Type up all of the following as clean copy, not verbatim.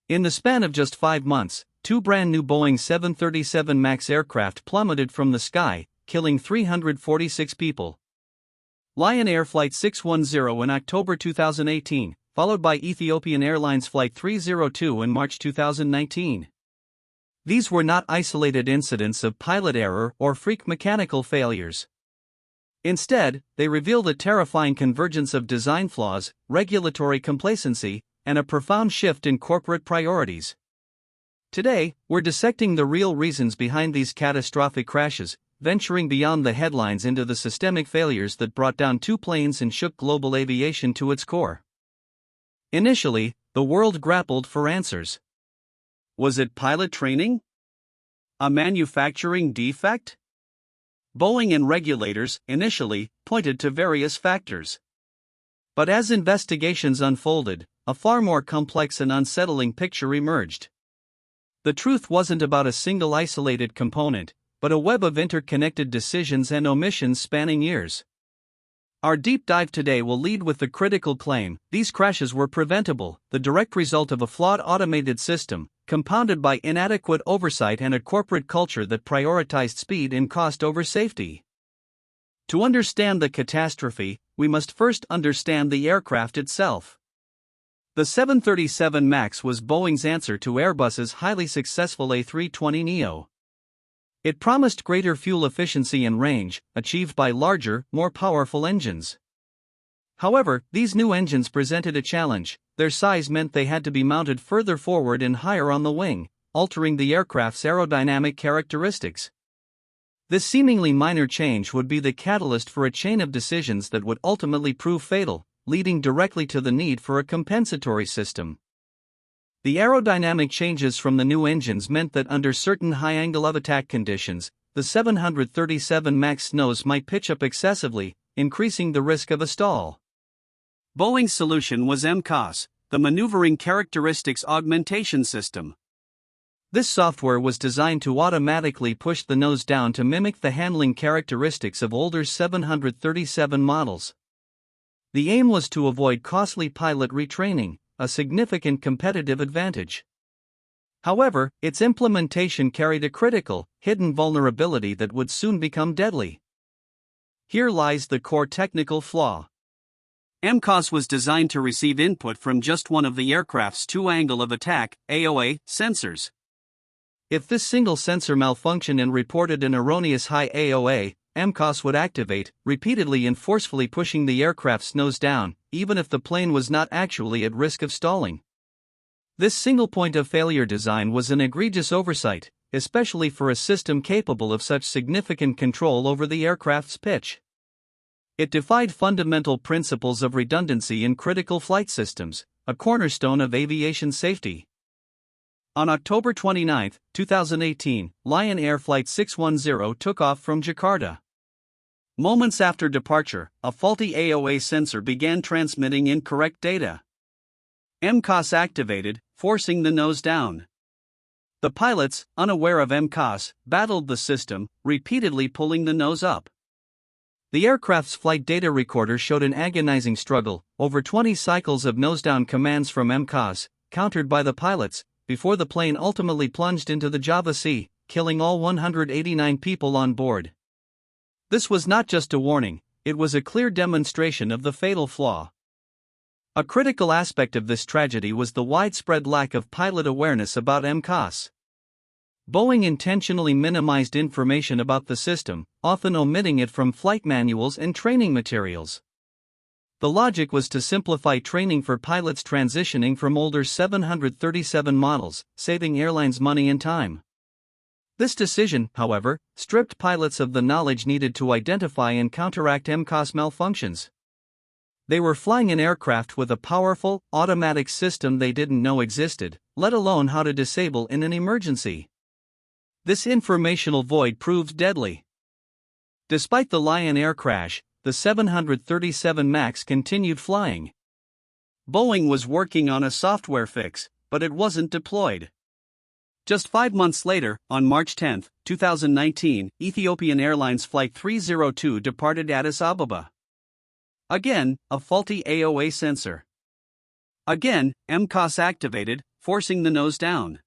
In the span of just 5 months, 2 brand-new Boeing 737 MAX aircraft plummeted from the sky, killing 346 people. Lion Air Flight 610 in October 2018, followed by Ethiopian Airlines Flight 302 in March 2019. These were not isolated incidents of pilot error or freak mechanical failures. Instead, they reveal the terrifying convergence of design flaws, regulatory complacency, and a profound shift in corporate priorities. Today, we're dissecting the real reasons behind these catastrophic crashes, venturing beyond the headlines into the systemic failures that brought down 2 planes and shook global aviation to its core. Initially, the world grappled for answers. Was it pilot training? A manufacturing defect? Boeing and regulators, initially, pointed to various factors. But as investigations unfolded, a far more complex and unsettling picture emerged. The truth wasn't about a single isolated component, but a web of interconnected decisions and omissions spanning years. Our deep dive today will lead with the critical claim: these crashes were preventable, the direct result of a flawed automated system, compounded by inadequate oversight and a corporate culture that prioritized speed and cost over safety. To understand the catastrophe, we must first understand the aircraft itself. The 737 MAX was Boeing's answer to Airbus's highly successful A320neo. It promised greater fuel efficiency and range, achieved by larger, more powerful engines. However, these new engines presented a challenge. Their size meant they had to be mounted further forward and higher on the wing, altering the aircraft's aerodynamic characteristics. This seemingly minor change would be the catalyst for a chain of decisions that would ultimately prove fatal, leading directly to the need for a compensatory system. The aerodynamic changes from the new engines meant that under certain high angle of attack conditions, the 737 MAX nose might pitch up excessively, increasing the risk of a stall. Boeing's solution was MCAS, the Maneuvering Characteristics Augmentation System. This software was designed to automatically push the nose down to mimic the handling characteristics of older 737 models. The aim was to avoid costly pilot retraining, a significant competitive advantage. However, its implementation carried a critical, hidden vulnerability that would soon become deadly. Here lies the core technical flaw. MCAS was designed to receive input from just one of the aircraft's 2 angle of attack (AOA) sensors. If this single sensor malfunctioned and reported an erroneous high AOA, MCAS would activate, repeatedly and forcefully pushing the aircraft's nose down, even if the plane was not actually at risk of stalling. This single point of failure design was an egregious oversight, especially for a system capable of such significant control over the aircraft's pitch. It defied fundamental principles of redundancy in critical flight systems, a cornerstone of aviation safety. On October 29, 2018, Lion Air Flight 610 took off from Jakarta. Moments after departure, a faulty AOA sensor began transmitting incorrect data. MCAS activated, forcing the nose down. The pilots, unaware of MCAS, battled the system, repeatedly pulling the nose up. The aircraft's flight data recorder showed an agonizing struggle, over 20 cycles of nose-down commands from MCAS, countered by the pilots, before the plane ultimately plunged into the Java Sea, killing all 189 people on board. This was not just a warning, it was a clear demonstration of the fatal flaw. A critical aspect of this tragedy was the widespread lack of pilot awareness about MCAS. Boeing intentionally minimized information about the system, often omitting it from flight manuals and training materials. The logic was to simplify training for pilots transitioning from older 737 models, saving airlines money and time. This decision, however, stripped pilots of the knowledge needed to identify and counteract MCAS malfunctions. They were flying an aircraft with a powerful, automatic system they didn't know existed, let alone how to disable in an emergency. This informational void proved deadly. Despite the Lion Air crash, the 737 MAX continued flying. Boeing was working on a software fix, but it wasn't deployed. Just 5 months later, on March 10, 2019, Ethiopian Airlines Flight 302 departed Addis Ababa. Again, a faulty AOA sensor. Again, MCAS activated, forcing the nose down.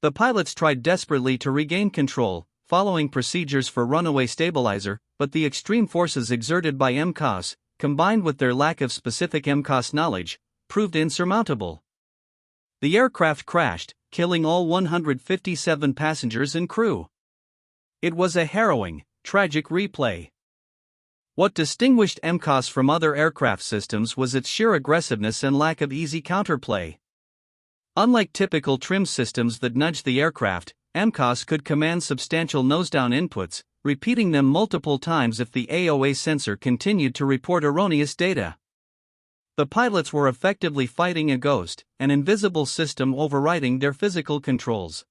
The pilots tried desperately to regain control, following procedures for runaway stabilizer, but the extreme forces exerted by MCAS, combined with their lack of specific MCAS knowledge, proved insurmountable. The aircraft crashed, killing all 157 passengers and crew. It was a harrowing, tragic replay. What distinguished MCAS from other aircraft systems was its sheer aggressiveness and lack of easy counterplay. Unlike typical trim systems that nudge the aircraft, MCAS could command substantial nose-down inputs, repeating them multiple times if the AOA sensor continued to report erroneous data. The pilots were effectively fighting a ghost, an invisible system overriding their physical controls.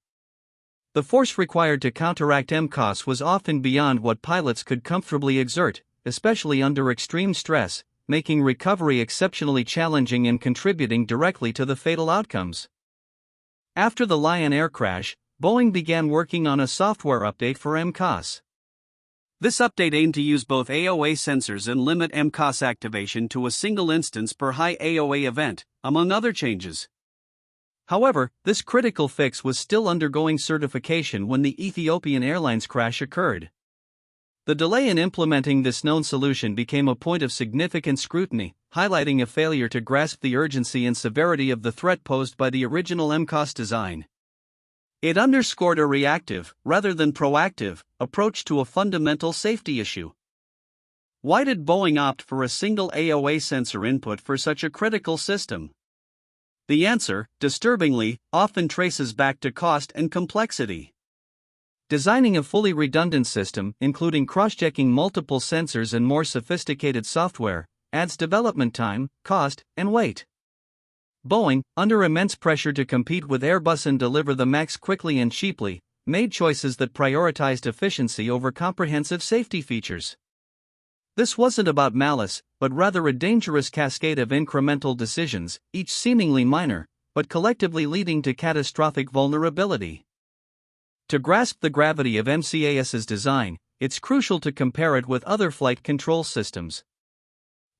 The force required to counteract MCAS was often beyond what pilots could comfortably exert, especially under extreme stress, making recovery exceptionally challenging and contributing directly to the fatal outcomes. After the Lion Air crash, Boeing began working on a software update for MCAS. This update aimed to use both AOA sensors and limit MCAS activation to a single instance per high AOA event, among other changes. However, this critical fix was still undergoing certification when the Ethiopian Airlines crash occurred. The delay in implementing this known solution became a point of significant scrutiny, highlighting a failure to grasp the urgency and severity of the threat posed by the original MCAS design. It underscored a reactive, rather than proactive, approach to a fundamental safety issue. Why did Boeing opt for a single AOA sensor input for such a critical system? The answer, disturbingly, often traces back to cost and complexity. Designing a fully redundant system, including cross-checking multiple sensors and more sophisticated software, adds development time, cost, and weight. Boeing, under immense pressure to compete with Airbus and deliver the MAX quickly and cheaply, made choices that prioritized efficiency over comprehensive safety features. This wasn't about malice, but rather a dangerous cascade of incremental decisions, each seemingly minor, but collectively leading to catastrophic vulnerability. To grasp the gravity of MCAS's design, it's crucial to compare it with other flight control systems.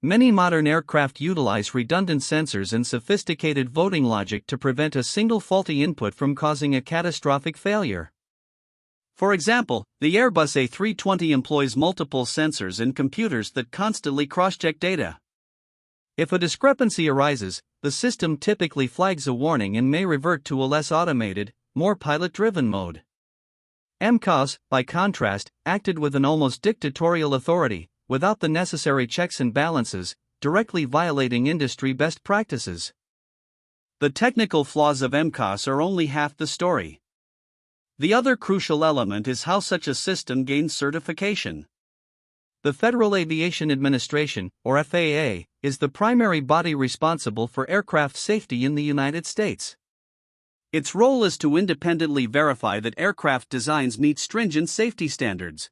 Many modern aircraft utilize redundant sensors and sophisticated voting logic to prevent a single faulty input from causing a catastrophic failure. For example, the Airbus A320 employs multiple sensors and computers that constantly cross-check data. If a discrepancy arises, the system typically flags a warning and may revert to a less automated, more pilot-driven mode. MCAS, by contrast, acted with an almost dictatorial authority, without the necessary checks and balances, directly violating industry best practices. The technical flaws of MCAS are only half the story. The other crucial element is how such a system gains certification. The Federal Aviation Administration, or FAA, is the primary body responsible for aircraft safety in the United States. Its role is to independently verify that aircraft designs meet stringent safety standards.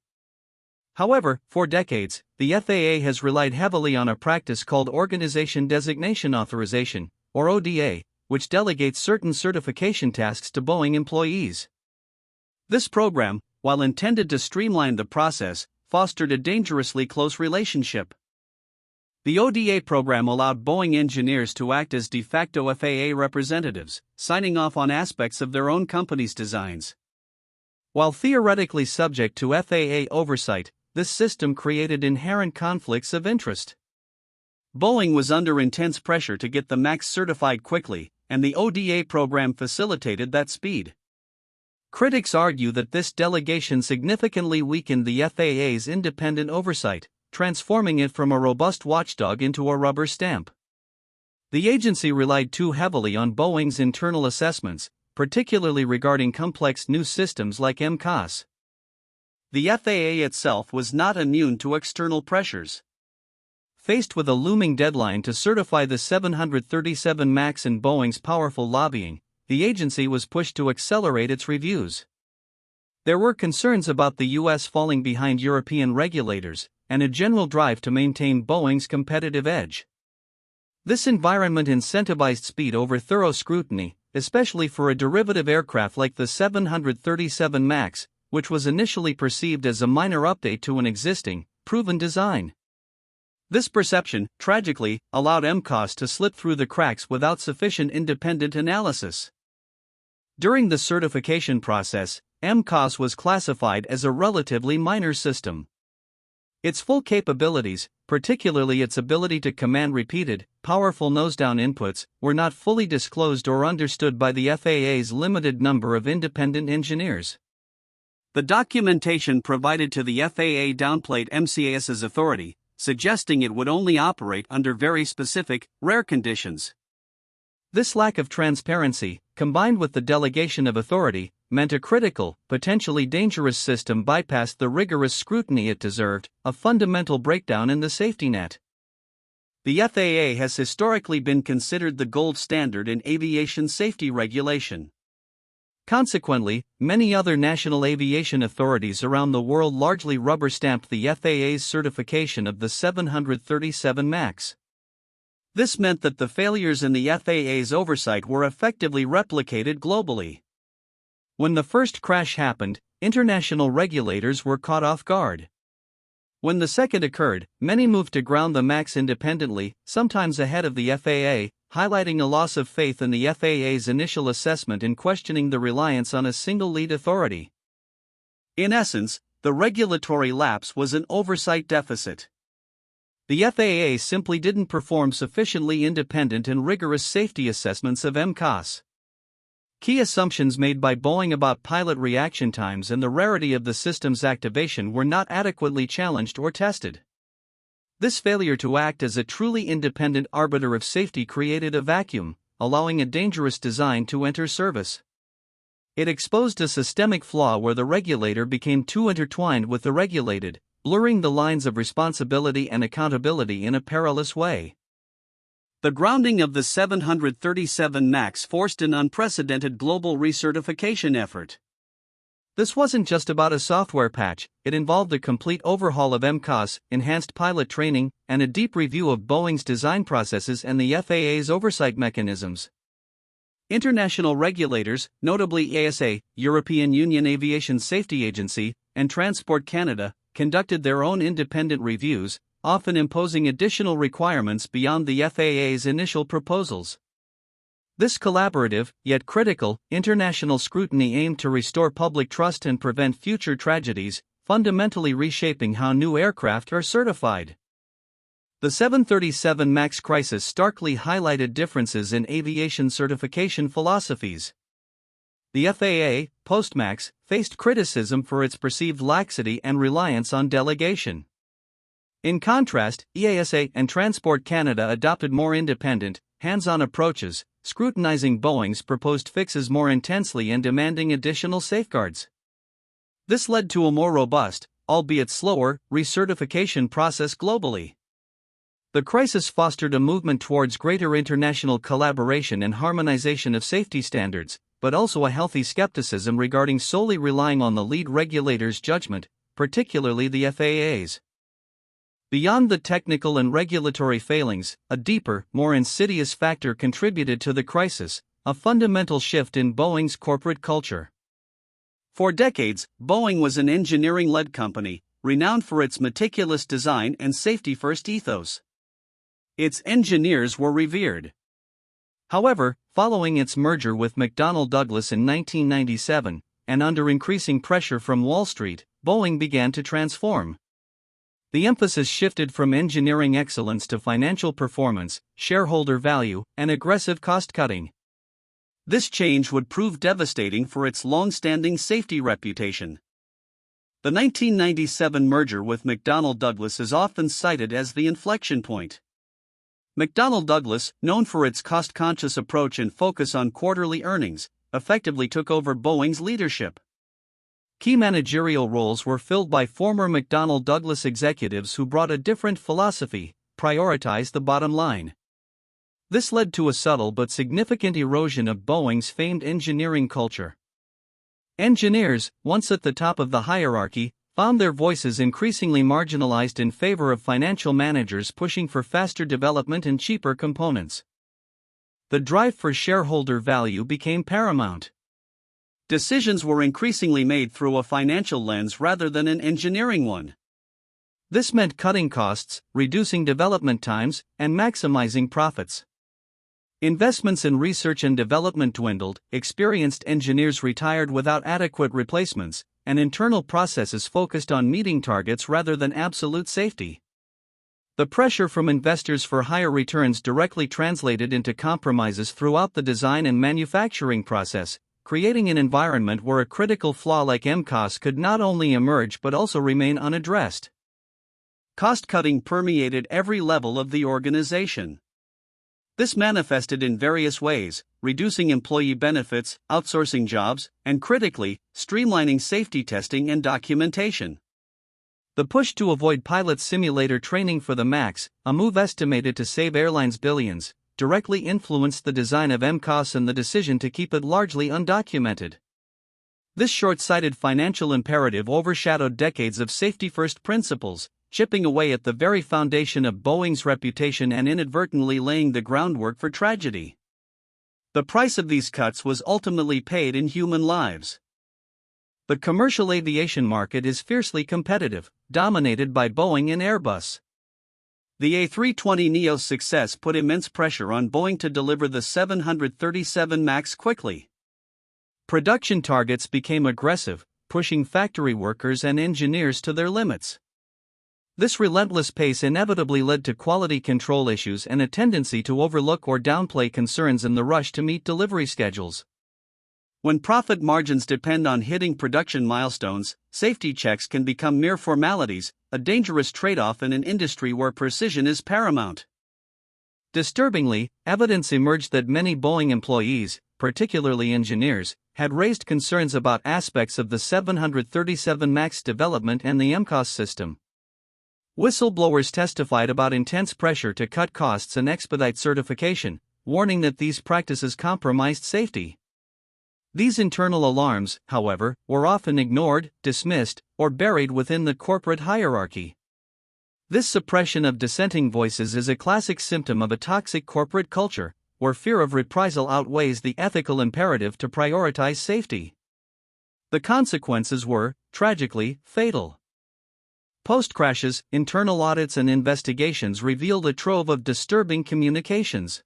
However, for decades, the FAA has relied heavily on a practice called Organization Designation Authorization, or ODA, which delegates certain certification tasks to Boeing employees. This program, while intended to streamline the process, fostered a dangerously close relationship. The ODA program allowed Boeing engineers to act as de facto FAA representatives, signing off on aspects of their own company's designs. While theoretically subject to FAA oversight, this system created inherent conflicts of interest. Boeing was under intense pressure to get the MAX certified quickly, and the ODA program facilitated that speed. Critics argue that this delegation significantly weakened the FAA's independent oversight, transforming it from a robust watchdog into a rubber stamp. The agency relied too heavily on Boeing's internal assessments, particularly regarding complex new systems like MCAS. The FAA itself was not immune to external pressures. Faced with a looming deadline to certify the 737 MAX and Boeing's powerful lobbying, the agency was pushed to accelerate its reviews. There were concerns about the U.S. falling behind European regulators, and a general drive to maintain Boeing's competitive edge. This environment incentivized speed over thorough scrutiny, especially for a derivative aircraft like the 737 MAX, which was initially perceived as a minor update to an existing, proven design. This perception, tragically, allowed MCAS to slip through the cracks without sufficient independent analysis. During the certification process, MCAS was classified as a relatively minor system. Its full capabilities, particularly its ability to command repeated, powerful nose-down inputs, were not fully disclosed or understood by the FAA's limited number of independent engineers. The documentation provided to the FAA downplayed MCAS's authority, suggesting it would only operate under very specific, rare conditions. This lack of transparency, combined with the delegation of authority, meant a critical, potentially dangerous system bypassed the rigorous scrutiny it deserved, a fundamental breakdown in the safety net. The FAA has historically been considered the gold standard in aviation safety regulation. Consequently, many other national aviation authorities around the world largely rubber-stamped the FAA's certification of the 737 MAX. This meant that the failures in the FAA's oversight were effectively replicated globally. When the first crash happened, international regulators were caught off guard. When the second occurred, many moved to ground the MAX independently, sometimes ahead of the FAA, highlighting a loss of faith in the FAA's initial assessment and questioning the reliance on a single lead authority. In essence, the regulatory lapse was an oversight deficit. The FAA simply didn't perform sufficiently independent and rigorous safety assessments of MCAS. Key assumptions made by Boeing about pilot reaction times and the rarity of the system's activation were not adequately challenged or tested. This failure to act as a truly independent arbiter of safety created a vacuum, allowing a dangerous design to enter service. It exposed a systemic flaw where the regulator became too intertwined with the regulated, blurring the lines of responsibility and accountability in a perilous way. The grounding of the 737 MAX forced an unprecedented global recertification effort. This wasn't just about a software patch, it involved a complete overhaul of MCAS, enhanced pilot training, and a deep review of Boeing's design processes and the FAA's oversight mechanisms. International regulators, notably EASA, European Union Aviation Safety Agency, and Transport Canada, conducted their own independent reviews, often imposing additional requirements beyond the FAA's initial proposals. This collaborative, yet critical, international scrutiny aimed to restore public trust and prevent future tragedies, fundamentally reshaping how new aircraft are certified. The 737 MAX crisis starkly highlighted differences in aviation certification philosophies. The FAA, post-MAX, faced criticism for its perceived laxity and reliance on delegation. In contrast, EASA and Transport Canada adopted more independent, hands-on approaches, scrutinizing Boeing's proposed fixes more intensely and demanding additional safeguards. This led to a more robust, albeit slower, recertification process globally. The crisis fostered a movement towards greater international collaboration and harmonization of safety standards, but also a healthy skepticism regarding solely relying on the lead regulator's judgment, particularly the FAA's. Beyond the technical and regulatory failings, a deeper, more insidious factor contributed to the crisis: a fundamental shift in Boeing's corporate culture. For decades, Boeing was an engineering-led company, renowned for its meticulous design and safety-first ethos. Its engineers were revered. However, following its merger with McDonnell Douglas in 1997, and under increasing pressure from Wall Street, Boeing began to transform. The emphasis shifted from engineering excellence to financial performance, shareholder value, and aggressive cost-cutting. This change would prove devastating for its long-standing safety reputation. The 1997 merger with McDonnell Douglas is often cited as the inflection point. McDonnell Douglas, known for its cost-conscious approach and focus on quarterly earnings, effectively took over Boeing's leadership. Key managerial roles were filled by former McDonnell Douglas executives who brought a different philosophy: prioritize the bottom line. This led to a subtle but significant erosion of Boeing's famed engineering culture. Engineers, once at the top of the hierarchy, found their voices increasingly marginalized in favor of financial managers pushing for faster development and cheaper components. The drive for shareholder value became paramount. Decisions were increasingly made through a financial lens rather than an engineering one. This meant cutting costs, reducing development times, and maximizing profits. Investments in research and development dwindled, experienced engineers retired without adequate replacements, and internal processes focused on meeting targets rather than absolute safety. The pressure from investors for higher returns directly translated into compromises throughout the design and manufacturing process, creating an environment where a critical flaw like MCAS could not only emerge but also remain unaddressed. Cost-cutting permeated every level of the organization. This manifested in various ways, reducing employee benefits, outsourcing jobs, and critically, streamlining safety testing and documentation. The push to avoid pilot simulator training for the MAX, a move estimated to save airlines billions, directly influenced the design of MCAS and the decision to keep it largely undocumented. This short-sighted financial imperative overshadowed decades of safety-first principles, chipping away at the very foundation of Boeing's reputation and inadvertently laying the groundwork for tragedy. The price of these cuts was ultimately paid in human lives. The commercial aviation market is fiercely competitive, dominated by Boeing and Airbus. The A320neo's success put immense pressure on Boeing to deliver the 737 MAX quickly. Production targets became aggressive, pushing factory workers and engineers to their limits. This relentless pace inevitably led to quality control issues and a tendency to overlook or downplay concerns in the rush to meet delivery schedules. When profit margins depend on hitting production milestones, safety checks can become mere formalities, a dangerous trade-off in an industry where precision is paramount. Disturbingly, evidence emerged that many Boeing employees, particularly engineers, had raised concerns about aspects of the 737 MAX development and the MCAS system. Whistleblowers testified about intense pressure to cut costs and expedite certification, warning that these practices compromised safety. These internal alarms, however, were often ignored, dismissed, or buried within the corporate hierarchy. This suppression of dissenting voices is a classic symptom of a toxic corporate culture, where fear of reprisal outweighs the ethical imperative to prioritize safety. The consequences were, tragically, fatal. Post-crashes, internal audits and investigations revealed a trove of disturbing communications.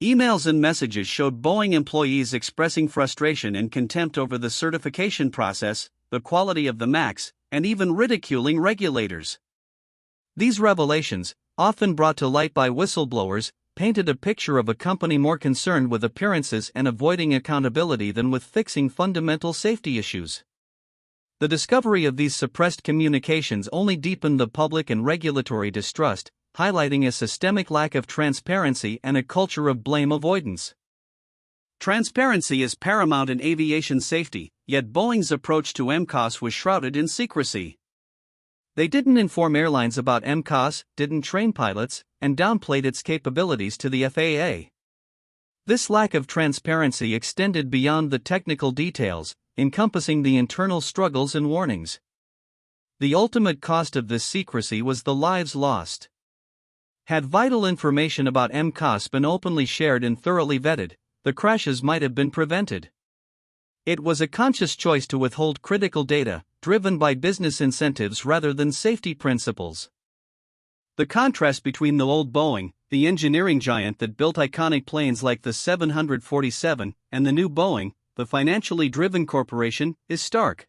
Emails and messages showed Boeing employees expressing frustration and contempt over the certification process, the quality of the MAX, and even ridiculing regulators. These revelations, often brought to light by whistleblowers, painted a picture of a company more concerned with appearances and avoiding accountability than with fixing fundamental safety issues. The discovery of these suppressed communications only deepened the public and regulatory distrust, highlighting a systemic lack of transparency and a culture of blame avoidance. Transparency is paramount in aviation safety, yet Boeing's approach to MCAS was shrouded in secrecy. They didn't inform airlines about MCAS, didn't train pilots, and downplayed its capabilities to the FAA. This lack of transparency extended beyond the technical details, encompassing the internal struggles and warnings. The ultimate cost of this secrecy was the lives lost. Had vital information about MCAS been openly shared and thoroughly vetted, the crashes might have been prevented. It was a conscious choice to withhold critical data, driven by business incentives rather than safety principles. The contrast between the old Boeing, the engineering giant that built iconic planes like the 747, and the new Boeing, the financially driven corporation, is stark.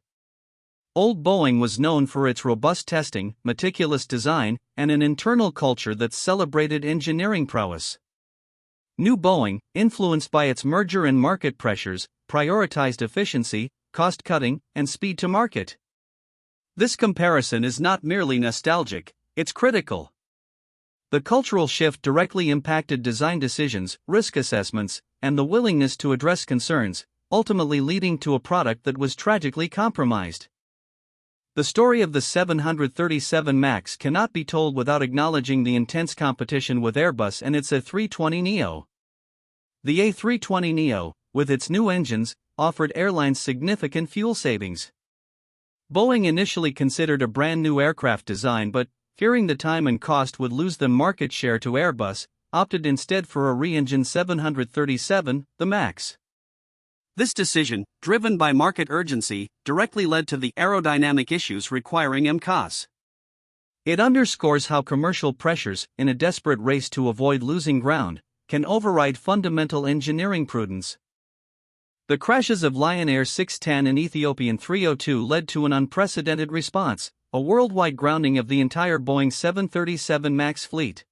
Old Boeing was known for its robust testing, meticulous design, and an internal culture that celebrated engineering prowess. New Boeing, influenced by its merger and market pressures, prioritized efficiency, cost-cutting, and speed to market. This comparison is not merely nostalgic, it's critical. The cultural shift directly impacted design decisions, risk assessments, and the willingness to address concerns, ultimately leading to a product that was tragically compromised. The story of the 737 MAX cannot be told without acknowledging the intense competition with Airbus and its A320neo. The A320neo, with its new engines, offered airlines significant fuel savings. Boeing initially considered a brand new aircraft design but, fearing the time and cost would lose them market share to Airbus, opted instead for a re-engined 737, the MAX. This decision, driven by market urgency, directly led to the aerodynamic issues requiring MCAS. It underscores how commercial pressures, in a desperate race to avoid losing ground, can override fundamental engineering prudence. The crashes of Lion Air 610 and Ethiopian 302 led to an unprecedented response, a worldwide grounding of the entire Boeing 737 MAX fleet.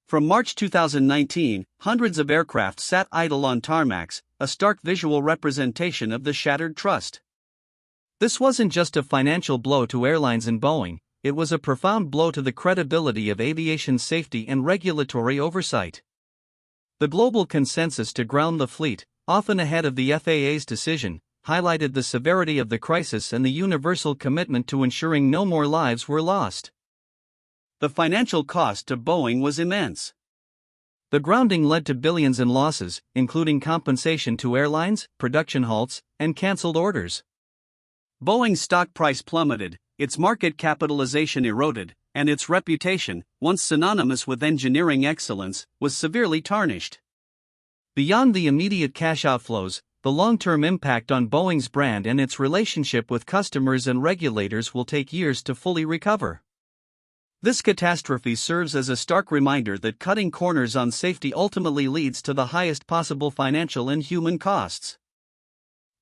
From March 2019, hundreds of aircraft sat idle on tarmacs, a stark visual representation of the shattered trust. This wasn't just a financial blow to airlines and Boeing, it was a profound blow to the credibility of aviation safety and regulatory oversight. The global consensus to ground the fleet, often ahead of the FAA's decision, highlighted the severity of the crisis and the universal commitment to ensuring no more lives were lost. The financial cost to Boeing was immense. The grounding led to billions in losses, including compensation to airlines, production halts, and cancelled orders. Boeing's stock price plummeted, its market capitalization eroded, and its reputation, once synonymous with engineering excellence, was severely tarnished. Beyond the immediate cash outflows, the long-term impact on Boeing's brand and its relationship with customers and regulators will take years to fully recover. This catastrophe serves as a stark reminder that cutting corners on safety ultimately leads to the highest possible financial and human costs.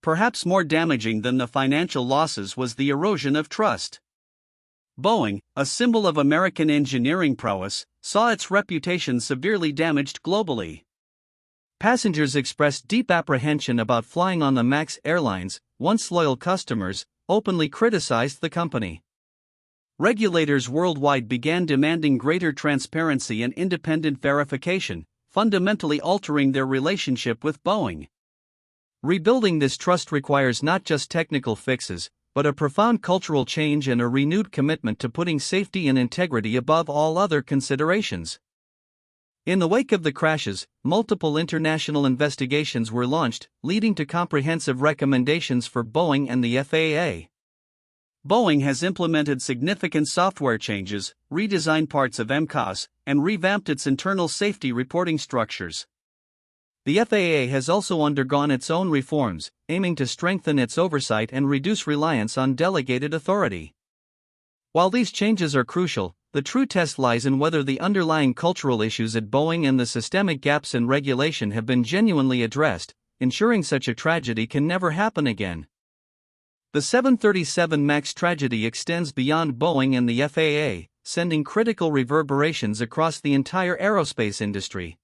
Perhaps more damaging than the financial losses was the erosion of trust. Boeing, a symbol of American engineering prowess, saw its reputation severely damaged globally. Passengers expressed deep apprehension about flying on the MAX airlines, once loyal customers, openly criticized the company. Regulators worldwide began demanding greater transparency and independent verification, fundamentally altering their relationship with Boeing. Rebuilding this trust requires not just technical fixes, but a profound cultural change and a renewed commitment to putting safety and integrity above all other considerations. In the wake of the crashes, multiple international investigations were launched, leading to comprehensive recommendations for Boeing and the FAA. Boeing has implemented significant software changes, redesigned parts of MCAS, and revamped its internal safety reporting structures. The FAA has also undergone its own reforms, aiming to strengthen its oversight and reduce reliance on delegated authority. While these changes are crucial, the true test lies in whether the underlying cultural issues at Boeing and the systemic gaps in regulation have been genuinely addressed, ensuring such a tragedy can never happen again. The 737 MAX tragedy extends beyond Boeing and the FAA, sending critical reverberations across the entire aerospace industry.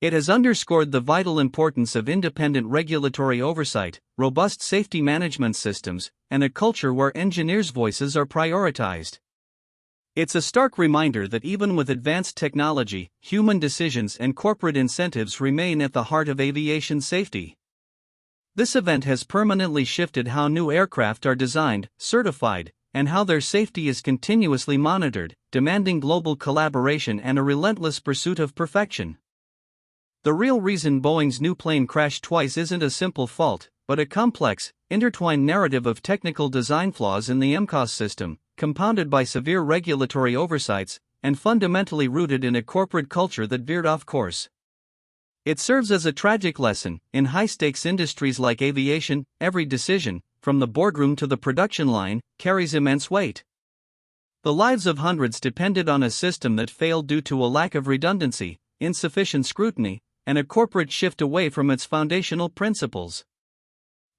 It has underscored the vital importance of independent regulatory oversight, robust safety management systems, and a culture where engineers' voices are prioritized. It's a stark reminder that even with advanced technology, human decisions and corporate incentives remain at the heart of aviation safety. This event has permanently shifted how new aircraft are designed, certified, and how their safety is continuously monitored, demanding global collaboration and a relentless pursuit of perfection. The real reason Boeing's new plane crashed twice isn't a simple fault, but a complex, intertwined narrative of technical design flaws in the MCAS system, compounded by severe regulatory oversights, and fundamentally rooted in a corporate culture that veered off course. It serves as a tragic lesson: in high-stakes industries like aviation, every decision, from the boardroom to the production line, carries immense weight. The lives of hundreds depended on a system that failed due to a lack of redundancy, insufficient scrutiny, and a corporate shift away from its foundational principles.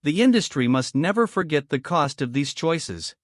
The industry must never forget the cost of these choices.